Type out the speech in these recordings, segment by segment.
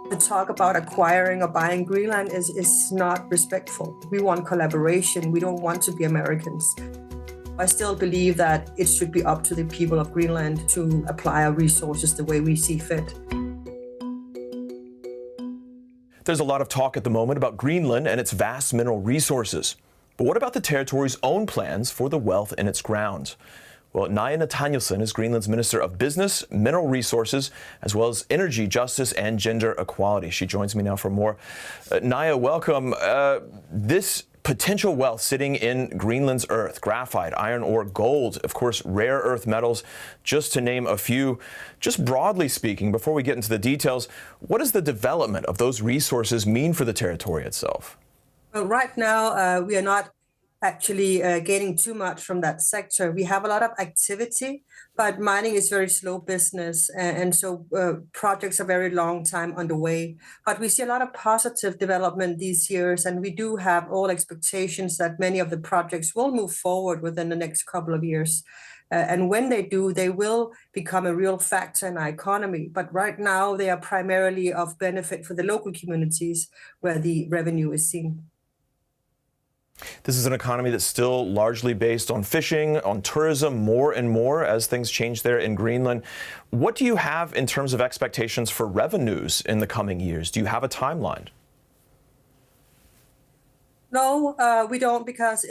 The talk about acquiring or buying Greenland is not respectful. We want collaboration. We don't want to be Americans. I still believe that it should be up to the people of Greenland to apply our resources the way we see fit. There's a lot of talk at the moment about Greenland and its vast mineral resources. But what about the territory's own plans for the wealth in its grounds? Well, Naaja Nathanielsen is Greenland's Minister of Business, Mineral Resources, as well as Energy, Justice and Gender Equality. She joins me now for more. Naaja, welcome. This potential wealth sitting in Greenland's earth, graphite, iron ore, gold, of course, rare earth metals, just to name a few. Just broadly speaking, before we get into the details, what does the development of those resources mean for the territory itself? Well, right now, we are not actually gaining too much from that sector. We have a lot of activity, but mining is very slow business. And so projects are very long time underway. But we see a lot of positive development these years. And we do have all expectations that many of the projects will move forward within the next couple of years. And when they do, they will become a real factor in our economy. But right now, they are primarily of benefit for the local communities where the revenue is seen. This is an economy that's still largely based on fishing, on tourism, more and more as things change there in Greenland. What do you have in terms of expectations for revenues in the coming years? Do you have a timeline? No, we don't, because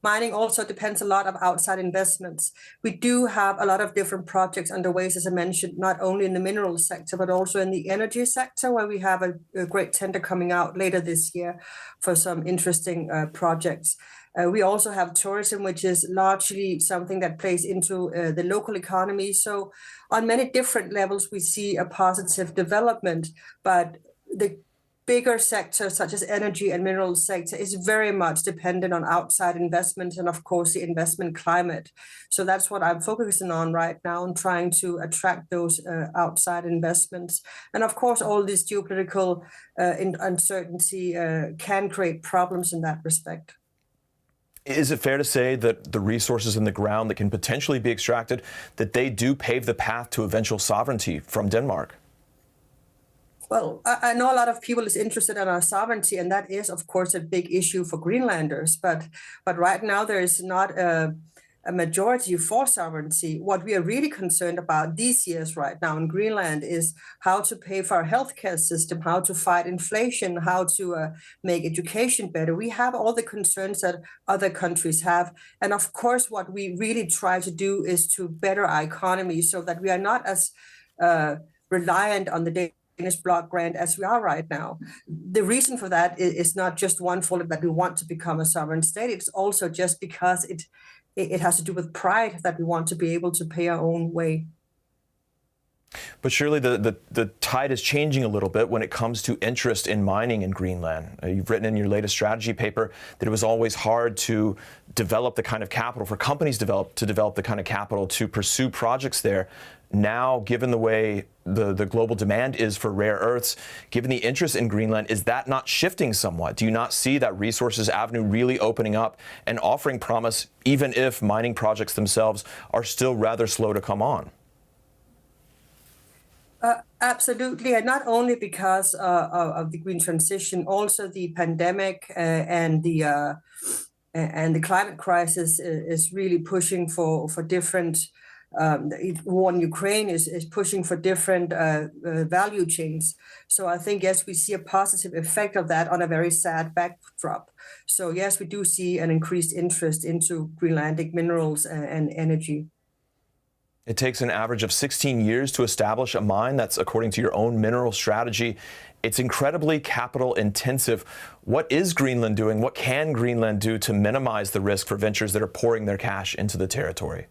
mining also depends a lot on outside investments. We do have a lot of different projects underway, as I mentioned, not only in the mineral sector, but also in the energy sector, where we have a great tender coming out later this year for some interesting projects. We also have tourism, which is largely something that plays into the local economy. So on many different levels, we see a positive development, but the bigger sectors such as energy and mineral sector is very much dependent on outside investment and, of course, the investment climate. So that's what I'm focusing on right now, and trying to attract those outside investments. And, of course, all this geopolitical uncertainty can create problems in that respect. Is it fair to say that the resources in the ground that can potentially be extracted, that they do pave the path to eventual sovereignty from Denmark? Well, I know a lot of people is interested in our sovereignty, and that is, of course, a big issue for Greenlanders. But right now, there is not a majority for sovereignty. What we are really concerned about these years right now in Greenland is how to pay for our healthcare system, how to fight inflation, how to make education better. We have all the concerns that other countries have. And of course, what we really try to do is to better our economy so that we are not as reliant on the Danish block grant as we are right now. The reason for that is not just one fault that we want to become a sovereign state. It's also just because it has to do with pride that we want to be able to pay our own way. But surely the tide is changing a little bit when it comes to interest in mining in Greenland. You've written in your latest strategy paper that it was always hard to develop the kind of capital, for companies to develop the kind of capital to pursue projects there. Now, given the way the global demand is for rare earths, given the interest in Greenland, is that not shifting somewhat? Do you not see that resources avenue really opening up and offering promise, even if mining projects themselves are still rather slow to come on? Absolutely, and not only because of the green transition, also the pandemic and the climate crisis is really pushing for different. War in Ukraine is pushing for different value chains. So I think, yes, we see a positive effect of that on a very sad backdrop. So yes, we do see an increased interest into Greenlandic minerals and energy. It takes an average of 16 years to establish a mine. That's according to your own mineral strategy. It's incredibly capital intensive. What is Greenland doing? What can Greenland do to minimize the risk for ventures that are pouring their cash into the territory?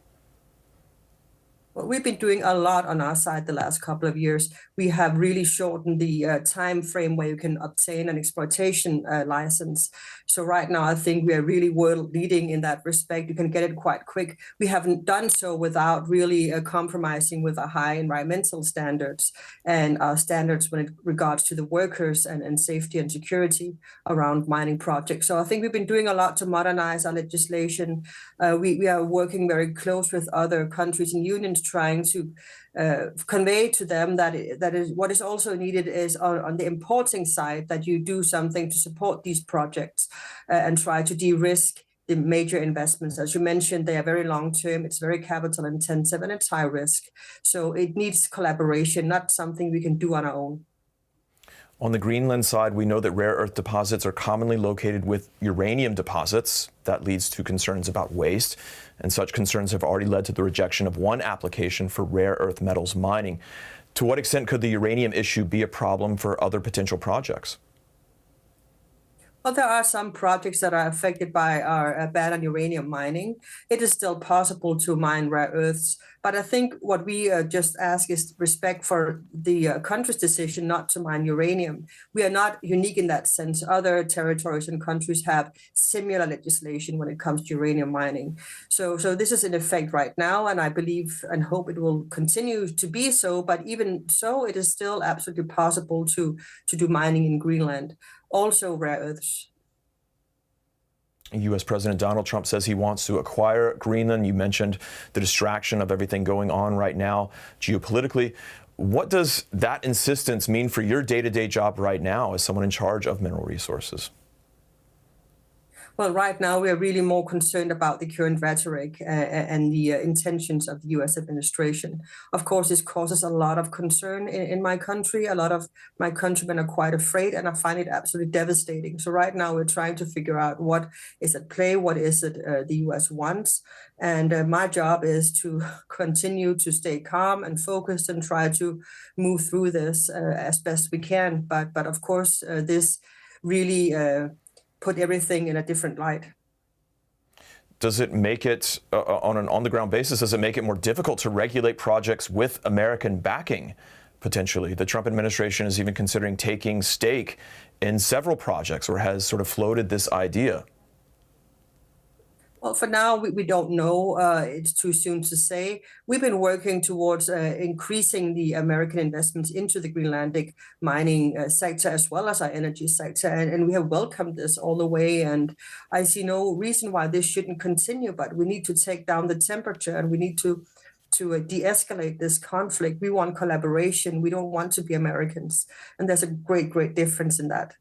Well, we've been doing a lot on our side the last couple of years. We have really shortened the time frame where you can obtain an exploitation license. So right now, I think we are really world leading in that respect. You can get it quite quick. We haven't done so without really compromising with our high environmental standards and our standards when it regards to the workers and safety and security around mining projects. So I think we've been doing a lot to modernize our legislation. We are working very close with other countries and unions trying to convey to them that what is also needed is on the importing side, that you do something to support these projects and try to de-risk the major investments. As you mentioned, they are very long-term, it's very capital intensive, and it's high risk. So it needs collaboration, not something we can do on our own. On the Greenland side, we know that rare earth deposits are commonly located with uranium deposits. That leads to concerns about waste, and such concerns have already led to the rejection of one application for rare earth metals mining. To what extent could the uranium issue be a problem for other potential projects? Well, there are some projects that are affected by our ban on uranium mining. It is still possible to mine rare earths, but I think what we just ask is respect for the country's decision not to mine uranium. We are not unique in that sense. Other territories and countries have similar legislation when it comes to uranium mining. So this is in effect right now, and I believe and hope it will continue to be so. But even so, it is still absolutely possible to do mining in Greenland. Also rare earths. U.S. President Donald Trump says he wants to acquire Greenland. You mentioned the distraction of everything going on right now geopolitically. What does that insistence mean for your day-to-day job right now as someone in charge of mineral resources? Well, right now we are really more concerned about the current rhetoric and the intentions of the U.S. administration. Of course, this causes a lot of concern in my country. A lot of my countrymen are quite afraid, and I find it absolutely devastating. So right now we're trying to figure out what is at play, what is it the U.S. wants. And my job is to continue to stay calm and focused and try to move through this as best we can. But of course, this really put everything in a different light. Does it make it, on an on-the-ground basis, does it make it more difficult to regulate projects with American backing, potentially? The Trump administration is even considering taking stake in several projects, or has sort of floated this idea. Well, for now, we don't know. It's too soon to say. We've been working towards increasing the American investments into the Greenlandic mining sector as well as our energy sector. And we have welcomed this all the way. And I see no reason why this shouldn't continue. But we need to take down the temperature, and we need to de-escalate this conflict. We want collaboration. We don't want to be Americans. And there's a great, great difference in that.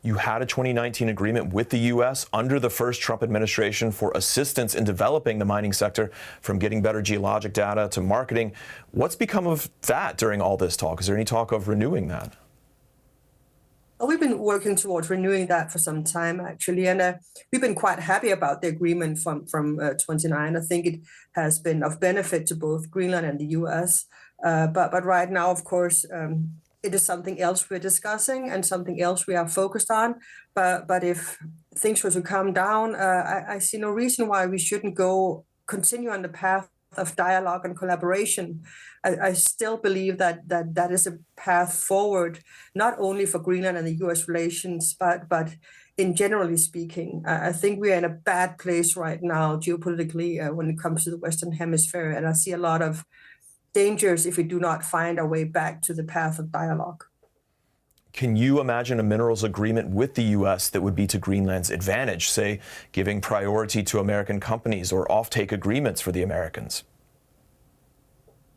You had a 2019 agreement with the U.S. under the first Trump administration for assistance in developing the mining sector, from getting better geologic data to marketing. What's become of that during all this talk? Is there any talk of renewing that? Well, we've been working towards renewing that for some time, actually, and we've been quite happy about the agreement from 29. I think it has been of benefit to both Greenland and the U.S. But right now, of course, it is something else we're discussing and something else we are focused on. But if things were to calm down, I see no reason why we shouldn't continue on the path of dialogue and collaboration. I still believe that is a path forward, not only for Greenland and the U.S. relations, but in generally speaking. I think we are in a bad place right now geopolitically when it comes to the Western Hemisphere, and I see a lot of dangers if we do not find our way back to the path of dialogue. Can you imagine a minerals agreement with the U.S. that would be to Greenland's advantage, say giving priority to American companies or offtake agreements for the Americans?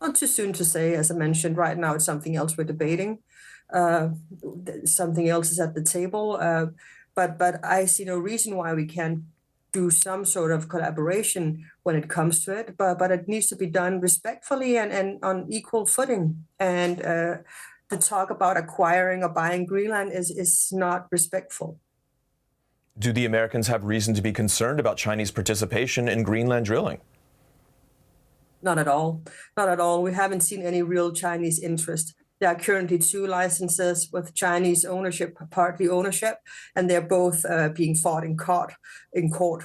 Not too soon to say. As I mentioned, right now it's something else we're debating. Something else is at the table. But I see no reason why we can't do some sort of collaboration when it comes to it, but it needs to be done respectfully and on equal footing. And the talk about acquiring or buying Greenland is not respectful. Do the Americans have reason to be concerned about Chinese participation in Greenland drilling? Not at all. Not at all. We haven't seen any real Chinese interest. There are currently 2 licenses with Chinese ownership, partly ownership, and they're both being fought in court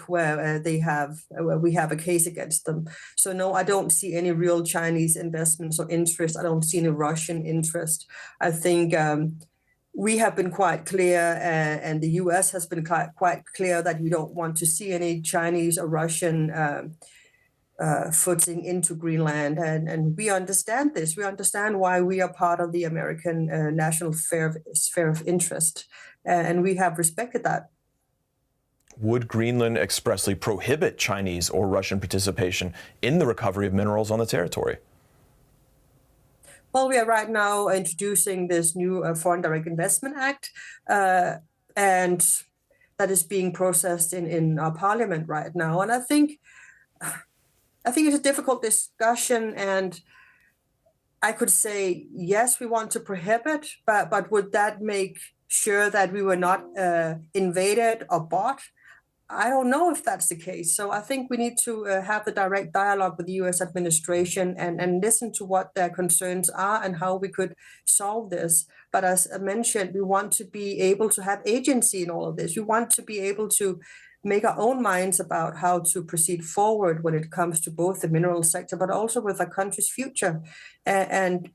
where we have a case against them. So no, I don't see any real Chinese investments or interest. I don't see any Russian interest. I think we have been quite clear, and the U.S. has been quite clear that we don't want to see any Chinese or Russian footing into Greenland, and we understand this. We understand why we are part of the American national sphere of interest, and we have respected that. Would Greenland expressly prohibit Chinese or Russian participation in the recovery of minerals on the territory? Well, we are right now introducing this new Foreign Direct Investment Act, and that is being processed in our parliament right now. And I think it's a difficult discussion, and I could say, yes, we want to prohibit, but would that make sure that we were not invaded or bought? I don't know if that's the case. So I think we need to have the direct dialogue with the US administration and listen to what their concerns are and how we could solve this. But as I mentioned, we want to be able to have agency in all of this. We want to be able to make our own minds about how to proceed forward when it comes to both the mineral sector, but also with our country's future. And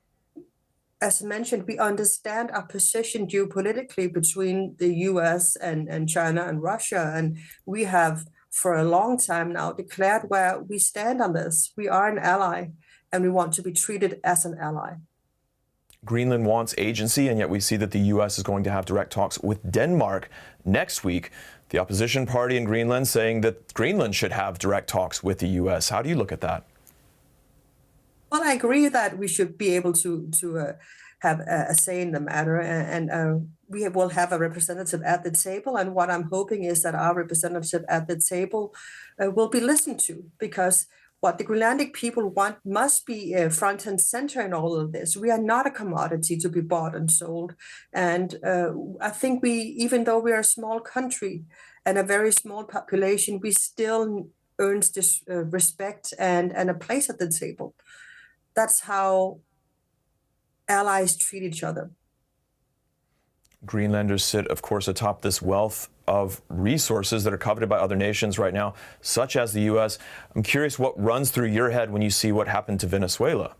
as mentioned, we understand our position geopolitically between the US and China and Russia. And we have, for a long time now, declared where we stand on this. We are an ally, and we want to be treated as an ally. Greenland wants agency, and yet we see that the U.S. is going to have direct talks with Denmark next week. The opposition party in Greenland saying that Greenland should have direct talks with the U.S. How do you look at that? Well, I agree that we should be able to have a say in the matter, and we will have a representative at the table. And what I'm hoping is that our representative at the table will be listened to, because what the Greenlandic people want must be front and center in all of this. We are not a commodity to be bought and sold. And I think even though we are a small country and a very small population, we still earns this respect and a place at the table. That's how allies treat each other. Greenlanders sit, of course, atop this wealth of resources that are coveted by other nations right now, such as the U.S. I'm curious what runs through your head when you see what happened to Venezuela.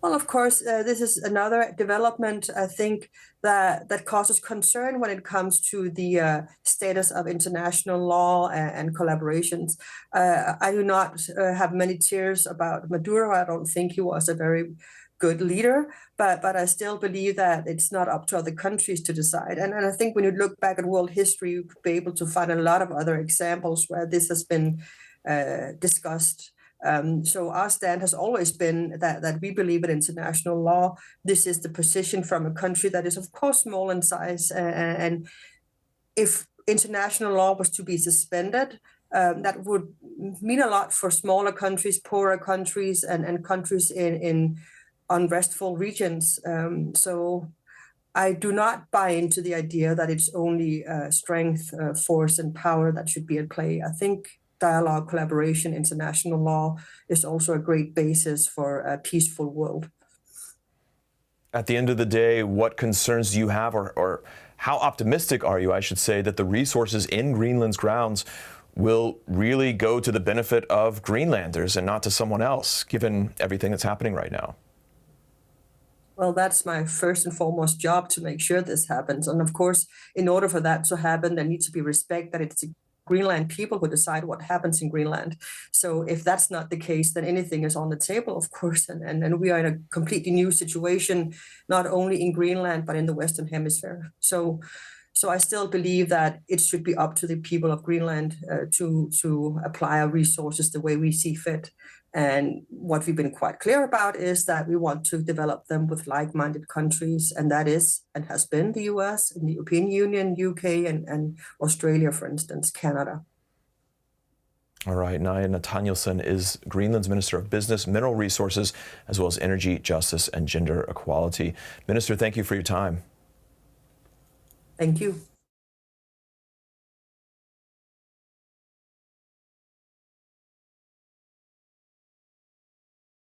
Well, of course, this is another development, I think, that causes concern when it comes to the status of international law and collaborations. I do not have many tears about Maduro. I don't think he was a very good leader, but I still believe that it's not up to other countries to decide. And I think when you look back at world history, you could be able to find a lot of other examples where this has been discussed. So our stand has always been that we believe in international law. This is the position from a country that is, of course, small in size. And if international law was to be suspended, that would mean a lot for smaller countries, poorer countries, and countries in unrestful regions. So I do not buy into the idea that it's only strength, force, and power that should be at play. I think dialogue, collaboration, international law is also a great basis for a peaceful world. At the end of the day, what concerns do you have, or how optimistic are you, I should say, that the resources in Greenland's grounds will really go to the benefit of Greenlanders and not to someone else, given everything that's happening right now? Well, that's my first and foremost job, to make sure this happens. And of course, in order for that to happen, there needs to be respect that it's Greenland people who decide what happens in Greenland. So if that's not the case, then anything is on the table, of course. And we are in a completely new situation, not only in Greenland, but in the Western Hemisphere. So I still believe that it should be up to the people of Greenland to apply our resources the way we see fit. And what we've been quite clear about is that we want to develop them with like-minded countries, and that is and has been the US and the European Union, UK, and Australia, for instance, Canada. All right, Naaja Nathanielsen is Greenland's Minister of Business, Mineral Resources, as well as Energy, Justice, and Gender Equality. Minister, thank you for your time. Thank you.